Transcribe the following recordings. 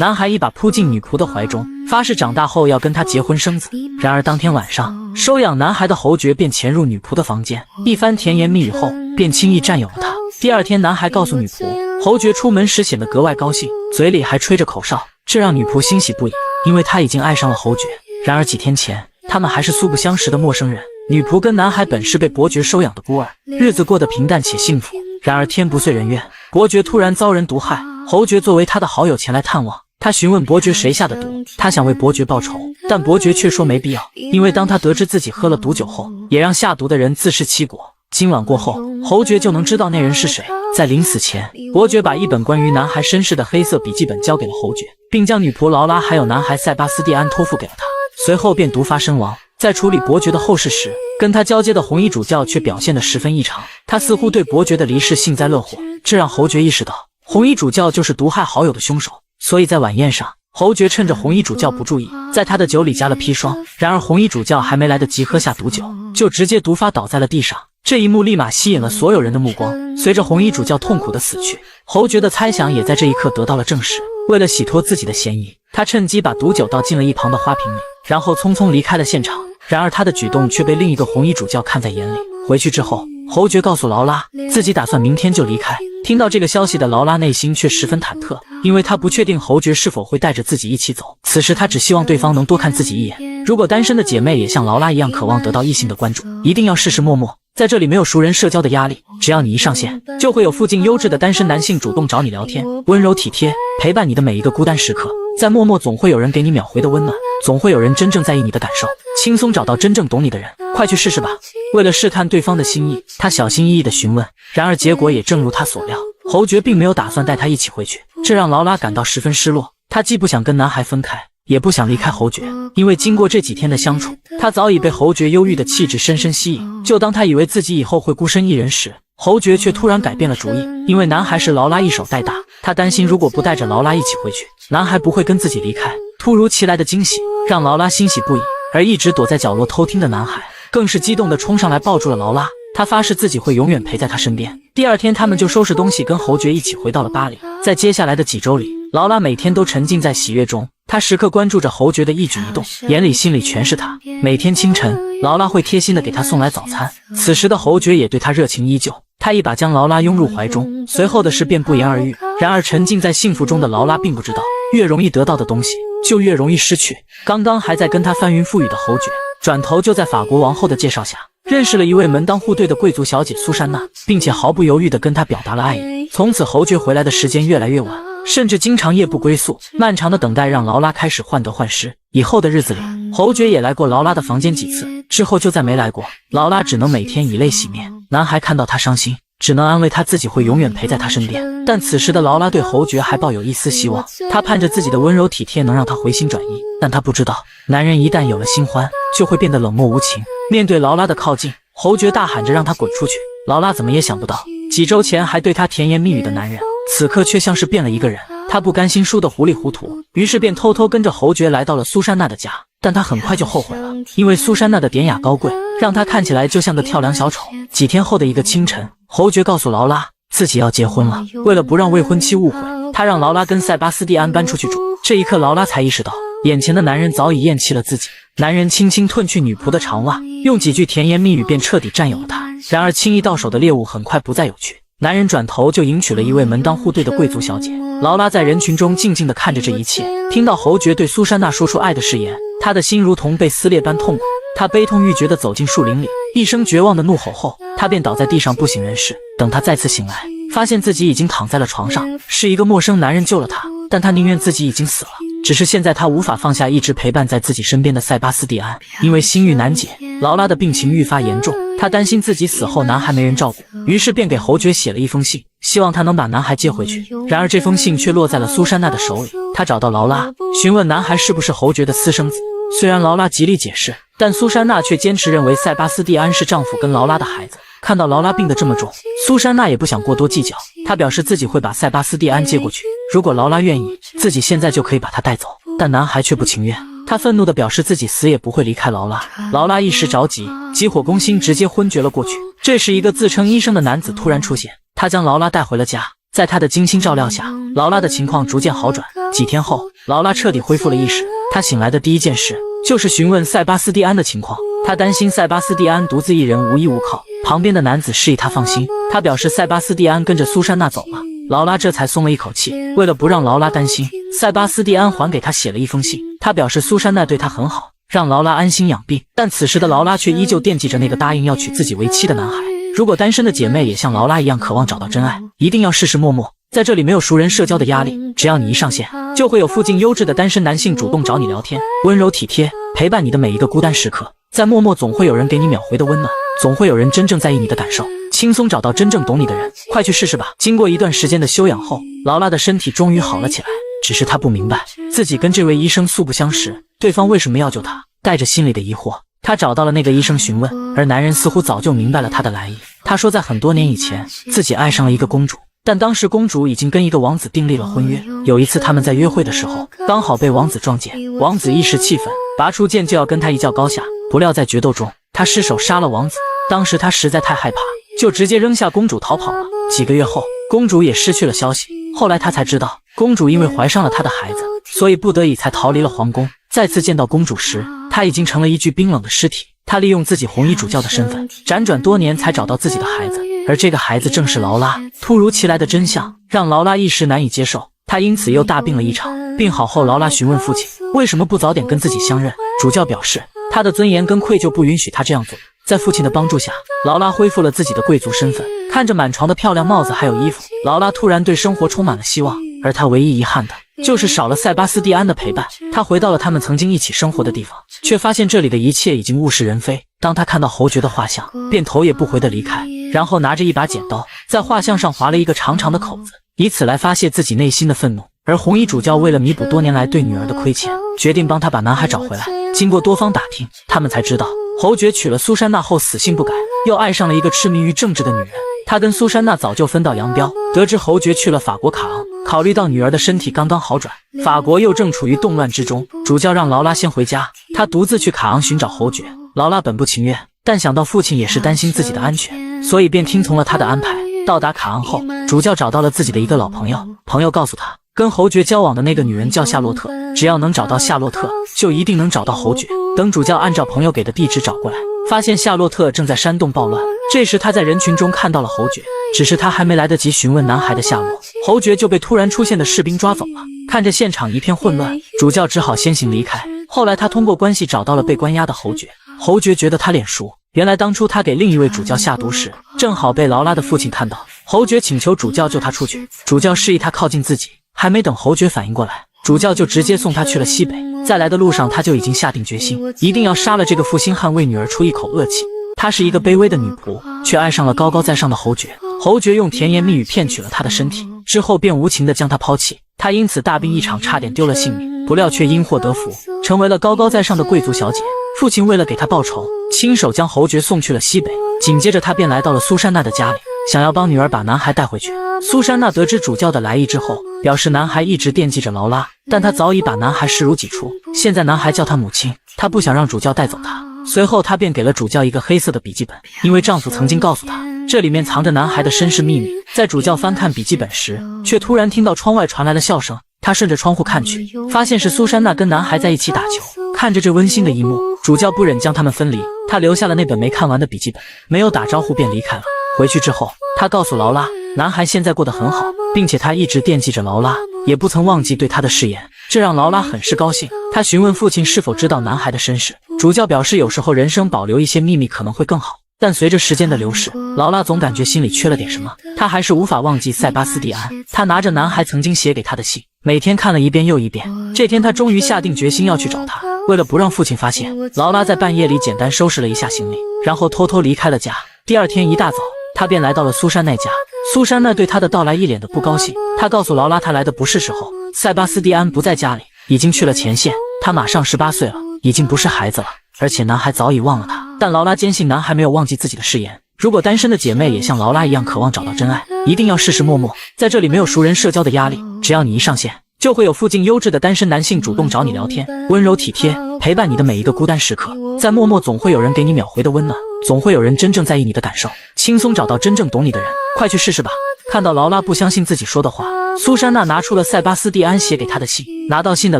男孩一把扑进女仆的怀中，发誓长大后要跟她结婚生子。然而当天晚上，收养男孩的侯爵便潜入女仆的房间，一番甜言蜜语后，便轻易占有了她。第二天，男孩告诉女仆，侯爵出门时显得格外高兴，嘴里还吹着口哨，这让女仆欣喜不已，因为她已经爱上了侯爵。然而几天前，他们还是素不相识的陌生人。女仆跟男孩本是被伯爵收养的孤儿，日子过得平淡且幸福。然而天不遂人愿，伯爵突然遭人毒害，侯爵作为他的好友前来探望。他询问伯爵谁下的毒，他想为伯爵报仇，但伯爵却说没必要，因为当他得知自己喝了毒酒后，也让下毒的人自食其果。今晚过后，侯爵就能知道那人是谁。在临死前，伯爵把一本关于男孩身世的黑色笔记本交给了侯爵，并将女仆劳拉还有男孩塞巴斯蒂安托付给了他，随后便毒发身亡。在处理伯爵的后事时，跟他交接的红衣主教却表现得十分异常，他似乎对伯爵的离世幸灾乐祸，这让侯爵意识到红衣主教就是毒害好友的凶手。所以在晚宴上，侯爵趁着红衣主教不注意，在他的酒里加了砒霜。然而红衣主教还没来得及喝下毒酒，就直接毒发倒在了地上。这一幕立马吸引了所有人的目光。随着红衣主教痛苦的死去，侯爵的猜想也在这一刻得到了证实。为了洗脱自己的嫌疑，他趁机把毒酒倒进了一旁的花瓶里，然后匆匆离开了现场。然而他的举动却被另一个红衣主教看在眼里。回去之后，侯爵告诉劳拉，自己打算明天就离开。听到这个消息的劳拉内心却十分忐忑，因为她不确定侯爵是否会带着自己一起走。此时她只希望对方能多看自己一眼。如果单身的姐妹也像劳拉一样渴望得到异性的关注，一定要试试陌陌。在这里没有熟人社交的压力，只要你一上线，就会有附近优质的单身男性主动找你聊天，温柔体贴，陪伴你的每一个孤单时刻。在陌陌总会有人给你秒回的温暖，总会有人真正在意你的感受，轻松找到真正懂你的人。快去试试吧。为了试探对方的心意，他小心翼翼地询问，然而结果也正如他所料，侯爵并没有打算带他一起回去，这让劳拉感到十分失落。他既不想跟男孩分开，也不想离开侯爵，因为经过这几天的相处，他早已被侯爵忧郁的气质深深吸引。就当他以为自己以后会孤身一人时，侯爵却突然改变了主意，因为男孩是劳拉一手带大，他担心如果不带着劳拉一起回去，男孩不会跟自己离开。突如其来的惊喜让劳拉欣喜不已，而一直躲在角落偷听的男孩更是激动地冲上来抱住了劳拉，他发誓自己会永远陪在她身边。第二天，他们就收拾东西跟侯爵一起回到了巴黎。在接下来的几周里，劳拉每天都沉浸在喜悦中，她时刻关注着侯爵的一举一动，眼里心里全是他。每天清晨，劳拉会贴心地给他送来早餐，此时的侯爵也对他热情依旧，他一把将劳拉拥入怀中，随后的事便不言而喻。然而沉浸在幸福中的劳拉并不知道，越容易得到的东西就越容易失去。刚刚还在跟他翻云覆雨的侯爵，转头就在法国王后的介绍下认识了一位门当户对的贵族小姐苏珊娜，并且毫不犹豫地跟她表达了爱意。从此侯爵回来的时间越来越晚，甚至经常夜不归宿。漫长的等待让劳拉开始患得患失。以后的日子里，侯爵也来过劳拉的房间几次，之后就再没来过。劳拉只能每天以泪洗面。男孩看到她伤心，只能安慰她自己会永远陪在她身边。但此时的劳拉对侯爵还抱有一丝希望，她盼着自己的温柔体贴能让他回心转意。但她不知道，男人一旦有了新欢，就会变得冷漠无情。面对劳拉的靠近，侯爵大喊着让她滚出去。劳拉怎么也想不到，几周前还对她甜言蜜语的男人，此刻却像是变了一个人。她不甘心输得糊里糊涂，于是便偷偷跟着侯爵来到了苏珊娜的家。但她很快就后悔了，因为苏珊娜的典雅高贵，让她看起来就像个跳梁小丑。几天后的一个清晨，侯爵告诉劳拉自己要结婚了。为了不让未婚妻误会，他让劳拉跟塞巴斯蒂安搬出去住。这一刻，劳拉才意识到，眼前的男人早已厌弃了自己。男人轻轻褪去女仆的长袜，用几句甜言蜜语便彻底占有了她。然而轻易到手的猎物很快不再有趣，男人转头就迎娶了一位门当户对的贵族小姐。劳拉在人群中静静地看着这一切，听到侯爵对苏珊娜说出爱的誓言，她的心如同被撕裂般痛苦。她悲痛欲绝地走进树林里，一声绝望的怒吼后，她便倒在地上不省人事。等她再次醒来，发现自己已经躺在了床上，是一个陌生男人救了她，但她宁愿自己已经死了。只是现在她无法放下一直陪伴在自己身边的塞巴斯蒂安，因为心欲难解，劳拉的病情愈发严重，她担心自己死后男孩没人照顾，于是便给侯爵写了一封信，希望他能把男孩接回去。然而这封信却落在了苏珊娜的手里。她找到劳拉，询问男孩是不是侯爵的私生子。虽然劳拉极力解释，但苏珊娜却坚持认为塞巴斯蒂安是丈夫跟劳拉的孩子。看到劳拉病得这么重，苏珊娜也不想过多计较，她表示自己会把塞巴斯蒂安接过去，如果劳拉愿意，自己现在就可以把他带走。但男孩却不情愿，他愤怒地表示自己死也不会离开劳拉。劳拉一时着急，急火攻心，直接昏厥了过去。这时一个自称医生的男子突然出现，他将劳拉带回了家。在他的精心照料下，劳拉的情况逐渐好转。几天后，劳拉彻底恢复了意识。她醒来的第一件事就是询问塞巴斯蒂安的情况。她担心塞巴斯蒂安独自一人无依无靠，旁边的男子示意她放心。他表示塞巴斯蒂安跟着苏珊娜走了，劳拉这才松了一口气。为了不让劳拉担心，塞巴斯蒂安还给她写了一封信。他表示苏珊娜对他很好，让劳拉安心养病。但此时的劳拉却依旧惦记着那个答应要娶自己为妻的男孩。如果单身的姐妹也像劳拉一样渴望找到真爱，一定要试试陌陌。在这里没有熟人社交的压力，只要你一上线，就会有附近优质的单身男性主动找你聊天，温柔体贴，陪伴你的每一个孤单时刻。在陌陌总会有人给你秒回的温暖，总会有人真正在意你的感受，轻松找到真正懂你的人，快去试试吧。经过一段时间的休养后，劳拉的身体终于好了起来。只是她不明白，自己跟这位医生素不相识，对方为什么要救她？带着心里的疑惑，她找到了那个医生询问，而男人似乎早就明白了她的来意。他说在很多年以前，自己爱上了一个公主，但当时公主已经跟一个王子订立了婚约。有一次他们在约会的时候，刚好被王子撞见，王子一时气愤，拔出剑就要跟他一较高下。不料在决斗中，他失手杀了王子。当时他实在太害怕，就直接扔下公主逃跑了。几个月后，公主也失去了消息。后来他才知道，公主因为怀上了他的孩子，所以不得已才逃离了皇宫。再次见到公主时，她已经成了一具冰冷的尸体。他利用自己红衣主教的身份，辗转多年才找到自己的孩子，而这个孩子正是劳拉。突如其来的真相让劳拉一时难以接受，她因此又大病了一场。病好后，劳拉询问父亲为什么不早点跟自己相认。主教表示，他的尊严跟愧疚不允许他这样做。在父亲的帮助下，劳拉恢复了自己的贵族身份。看着满床的漂亮帽子还有衣服，劳拉突然对生活充满了希望。而她唯一遗憾的就是少了塞巴斯蒂安的陪伴。她回到了他们曾经一起生活的地方，却发现这里的一切已经物是人非。当她看到侯爵的画像，便头也不回地离开，然后拿着一把剪刀在画像上划了一个长长的口子，以此来发泄自己内心的愤怒。而红衣主教为了弥补多年来对女儿的亏欠，决定帮她把男孩找回来。经过多方打听，他们才知道侯爵娶了苏珊娜后死性不改，又爱上了一个痴迷于政治的女人。他跟苏珊娜早就分道扬镳。得知侯爵去了法国卡昂，考虑到女儿的身体刚刚好转，法国又正处于动乱之中，主教让劳拉先回家，他独自去卡昂寻找侯爵。劳拉本不情愿，但想到父亲也是担心自己的安全，所以便听从了他的安排。到达卡昂后，主教找到了自己的一个老朋友，朋友告诉他，跟侯爵交往的那个女人叫夏洛特，只要能找到夏洛特，就一定能找到侯爵。等主教按照朋友给的地址找过来，发现夏洛特正在煽动暴乱。这时他在人群中看到了侯爵，只是他还没来得及询问男孩的下落，侯爵就被突然出现的士兵抓走了。看着现场一片混乱，主教只好先行离开。后来他通过关系找到了被关押的侯爵，侯爵觉得他脸熟，原来当初他给另一位主教下毒时，正好被劳拉的父亲看到。侯爵请求主教救他出去，主教示意他靠近自己，还没等侯爵反应过来，主教就直接送他去了西北。在来的路上，他就已经下定决心，一定要杀了这个负心汉，为女儿出一口恶气。她是一个卑微的女仆，却爱上了高高在上的侯爵。侯爵用甜言蜜语骗取了她的身体，之后便无情地将她抛弃。她因此大病一场，差点丢了性命，不料却因祸得福，成为了高高在上的贵族小姐。父亲为了给她报仇，亲手将侯爵送去了西北。紧接着他便来到了苏珊娜的家里，想要帮女儿把男孩带回去。苏珊娜得知主教的来意之后，表示男孩一直惦记着劳拉，但她早已把男孩视如己出。现在男孩叫她母亲，她不想让主教带走他。随后她便给了主教一个黑色的笔记本，因为丈夫曾经告诉她，这里面藏着男孩的身世秘密。在主教翻看笔记本时，却突然听到窗外传来了笑声。她顺着窗户看去，发现是苏珊娜跟男孩在一起打球。看着这温馨的一幕，主教不忍将他们分离，他留下了那本没看完的笔记本，没有打招呼便离开了。回去之后，他告诉劳拉，男孩现在过得很好，并且他一直惦记着劳拉，也不曾忘记对他的誓言，这让劳拉很是高兴。他询问父亲是否知道男孩的身世，主教表示有时候人生保留一些秘密可能会更好，但随着时间的流逝，劳拉总感觉心里缺了点什么，她还是无法忘记塞巴斯蒂安。她拿着男孩曾经写给她的信，每天看了一遍又一遍。这天她终于下定决心要去找他。为了不让父亲发现，劳拉在半夜里简单收拾了一下行李，然后偷偷离开了家。第二天一大早，她便来到了苏珊奈家。苏珊奈对她的到来一脸的不高兴，她告诉劳拉她来的不是时候，塞巴斯蒂安不在家里，已经去了前线，他马上18岁了，已经不是孩子了，而且男孩早已忘了他。但劳拉坚信男孩没有忘记自己的誓言。如果单身的姐妹也像劳拉一样渴望找到真爱，一定要试试陌陌。在这里没有熟人社交的压力，只要你一上线，就会有附近优质的单身男性主动找你聊天，温柔体贴，陪伴你的每一个孤单时刻。在陌陌总会有人给你秒回的温暖，总会有人真正在意你的感受，轻松找到真正懂你的人，快去试试吧。看到劳拉不相信自己说的话，苏珊娜拿出了塞巴斯蒂安写给她的信。拿到信的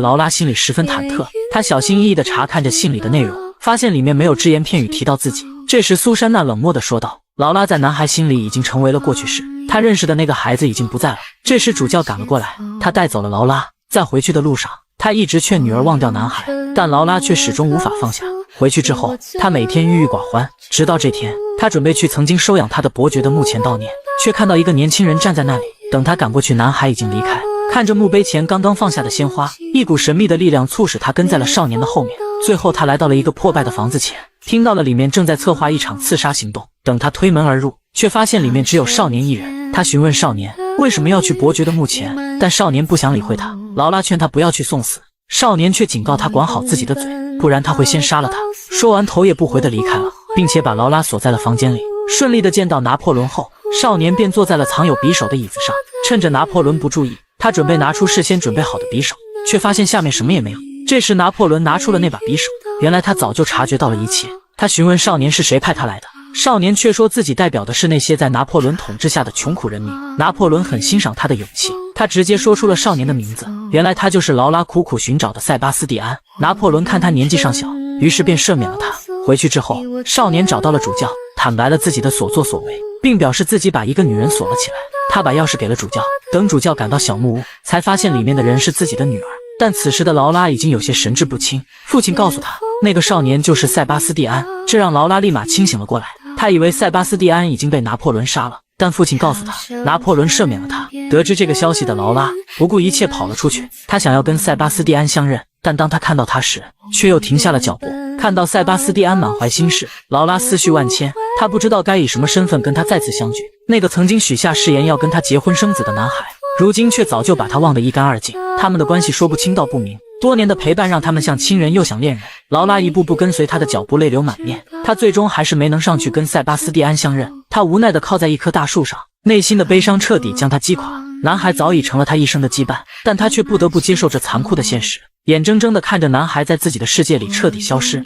劳拉心里十分忐忑，她小心翼翼地查看着信里的内容，发现里面没有只言片语提到自己。这时苏珊娜冷漠地说道：“劳拉在男孩心里已经成为了过去式，他认识的那个孩子已经不在了。”这时主教赶了过来，他带走了劳拉。在回去的路上，他一直劝女儿忘掉男孩，但劳拉却始终无法放下。回去之后，他每天郁郁寡欢，直到这天，他准备去曾经收养他的伯爵的墓前悼念，却看到一个年轻人站在那里。等他赶过去，男孩已经离开。看着墓碑前刚刚放下的鲜花，一股神秘的力量促使他跟在了少年的后面。最后他来到了一个破败的房子前，听到了里面正在策划一场刺杀行动。等他推门而入，却发现里面只有少年一人。他询问少年为什么要去伯爵的墓前，但少年不想理会他。劳拉劝他不要去送死，少年却警告他管好自己的嘴，不然他会先杀了他。说完头也不回地离开了，并且把劳拉锁在了房间里。顺利地见到拿破仑后，少年便坐在了藏有匕首的椅子上。趁着拿破仑不注意，他准备拿出事先准备好的匕首，却发现下面什么也没有。这时拿破仑拿出了那把匕首，原来他早就察觉到了一切。他询问少年是谁派他来的，少年却说自己代表的是那些在拿破仑统治下的穷苦人民。拿破仑很欣赏他的勇气，他直接说出了少年的名字，原来他就是劳拉苦苦寻找的塞巴斯蒂安。拿破仑看他年纪尚小，于是便赦免了他。回去之后，少年找到了主教，坦白了自己的所作所为，并表示自己把一个女人锁了起来。他把钥匙给了主教，等主教赶到小木屋，才发现里面的人是自己的女儿。但此时的劳拉已经有些神志不清，父亲告诉他，那个少年就是塞巴斯蒂安，这让劳拉立马清醒了过来。他以为塞巴斯蒂安已经被拿破仑杀了，但父亲告诉他，拿破仑赦免了他。得知这个消息的劳拉不顾一切跑了出去，他想要跟塞巴斯蒂安相认，但当他看到他时，却又停下了脚步。看到塞巴斯蒂安满怀心事，劳拉思绪万千，他不知道该以什么身份跟他再次相聚。那个曾经许下誓言要跟他结婚生子的男孩，如今却早就把他忘得一干二净。他们的关系说不清道不明，多年的陪伴让他们像亲人又像恋人。劳拉一步步跟随他的脚步，泪流满面。他最终还是没能上去跟塞巴斯蒂安相认，他无奈地靠在一棵大树上，内心的悲伤彻底将他击垮。男孩早已成了他一生的羁绊，但他却不得不接受这残酷的现实，眼睁睁地看着男孩在自己的世界里彻底消失。